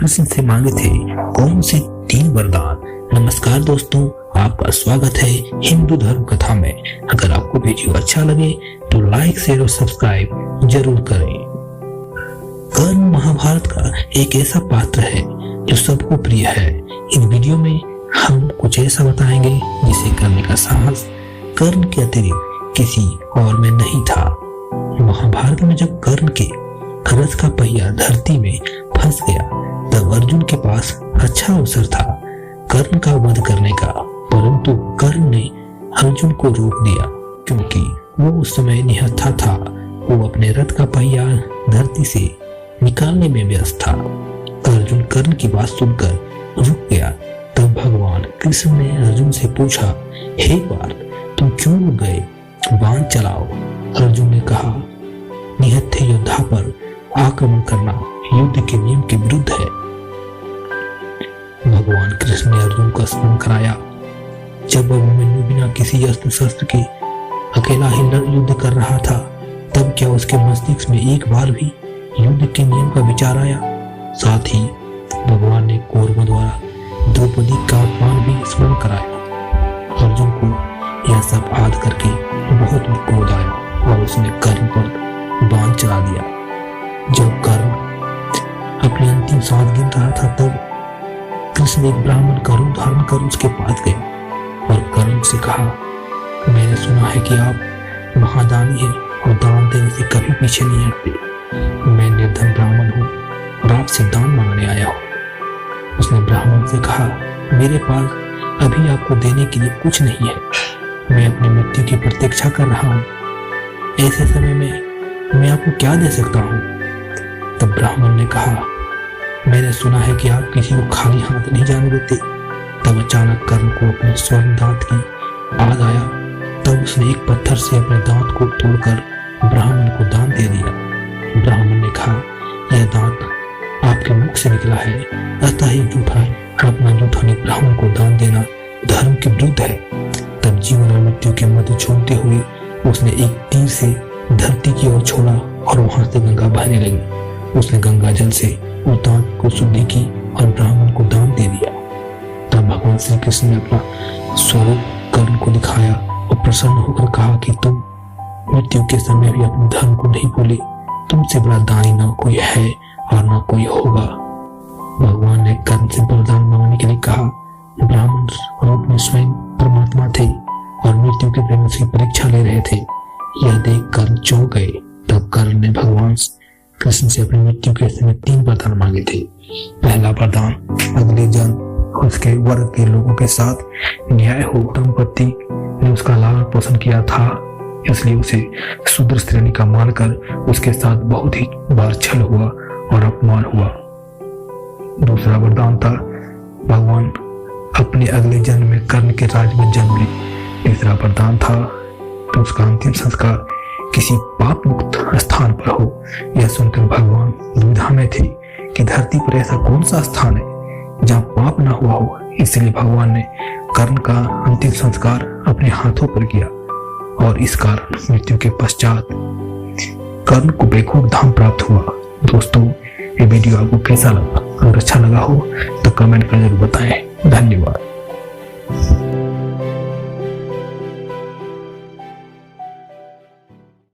कृष्ण से मांगे थे कौन से 3 वरदान। नमस्कार दोस्तों, आपका स्वागत है हिंदू धर्म कथा में। अगर आपको वीडियो अच्छा लगे तो लाइक शेयर और सब्सक्राइब जरूर करें। कर्ण महाभारत का एक ऐसा पात्र है जो सबको प्रिय है। इन वीडियो में हम कुछ ऐसा बताएंगे जिसे करने का साहस कर्ण के अतिरिक्त किसी और में नहीं था। महाभारत में जब कर्ण के रथ का पहिया धरती में फंस गया तब अर्जुन के पास अच्छा अवसर था कर्ण का वध करने का, परंतु कर्ण ने अर्जुन को रोक दिया क्योंकि वो उस समय निहत्था था। वो अपने रथ का पहिया धरती से निकालने में व्यस्त था। अर्जुन कर्ण की बात सुनकर रुक गया। तब भगवान कृष्ण ने अर्जुन से पूछा, हे पार्थ, तुम क्यों रुक गए? बाण चलाओ। अर्जुन ने कहा, निहत्थे योद्धा पर आक्रमण करना युद्ध के नियम के विरुद्ध है। भगवान कृष्ण ने अर्जुन को स्मरण कराया, जब अभिमन्यु बिना किसी अस्त्र शस्त्र के अकेला ही युद्ध कर रहा था तब क्या उसके मस्तिष्क में एक बार भी युद्ध के नियम का विचार आया? साथ ही भगवान ने कौरवों द्वारा द्रौपदी का अपमान भी स्मरण कराया। अर्जुन को यह सब याद करके बहुत क्रोध आया और उसने कर्ण पर बाण चला दिया। जब कर्ण अपनी अंतिम सांस गिन रहा था तब कृष्ण एक ब्राह्मण का रूप धारण कर उसके पास गया और कर्ण से कहा, मैंने सुना है कि आप महादानी हैं और दान देने से कभी पीछे नहीं हटते। मैं निर्धन ब्राह्मण हूँ और आपसे दान मांगने आया हूँ। उसने ब्राह्मण से कहा, मेरे पास अभी आपको देने के लिए कुछ नहीं है। मैं अपनी मृत्यु की प्रतीक्षा कर रहा हूँ। ऐसे समय में मैं आपको क्या दे सकता हूँ? तब ब्राह्मण ने कहा, मैंने सुना है कि आप किसी को खाली हाथ नहीं जाने देते। तब अचानक कर्ण को अपने स्वर्ण दांत की याद आया। तब उसने एक पत्थर से अपने दांत को तोड़कर ब्राह्मण को दान दे दिया। ब्राह्मण ने कहा, यह दांत आपके मुख से निकला है, अतः ही झूठा है। अपना जूठा ने ब्राह्मण को दान देना धर्म के विरुद्ध है। तब जीवन और मृत्यु के मध्य झूलते हुए उसने एक तीर से धरती की ओर छोड़ा और वहां से गंगा बहने लगी। उसने गंगा जल से उस दांत को शुद्धि की और ब्राह्मण को दान दे दिया। तब भगवान श्री कृष्ण ने अपना स्वरूप कर्ण को दिखाया और प्रसन्न होकर कहा कि तुम मृत्यु के समय भी अपने धर्म को नहीं भूले। तुमसे बड़ा दानी ना कोई है और ना कोई होगा। भगवान ने कर्ण से वरदान मांगने के लिए कहा। ब्राह्मण रूप में स्वयं परमात्मा थे और मृत्यु के प्रेम की परीक्षा ले रहे थे। यह देख कर्ण चौंक गए। तब कर्ण ने भगवान कृष्ण से अपनी मृत्यु के समय 3 वरदान मांगे थे। पहला वरदान, अगले जन्म उसके वर्ग के लोगों के साथ न्याय हो। दंपति ने उसका लालन पोषण किया था, इसलिए उसे शूद्र श्रेणी का मानकर उसके साथ बहुत ही बार छल हुआ और अपमान हुआ। दूसरा वरदान था, भगवान अपने अगले जन्म में कर्ण के राज में जन्म ले। तीसरा वरदान था तो उसका अंतिम संस्कार किसी पाप मुक्त स्थान पर हो। यह सुनकर भगवान दुविधा में थे कि धरती पर ऐसा कौन सा स्थान है जहाँ पाप न हुआ हो। इसलिए भगवान ने कर्ण का अंतिम संस्कार अपने हाथों पर किया और इस कारण मृत्यु के पश्चात कर्ण को वैकुंठ धाम प्राप्त हुआ। दोस्तों, ये वीडियो आपको कैसा लगा? अगर अच्छा लगा हो तो कमेंट कर जरूर बताएं। धन्यवाद।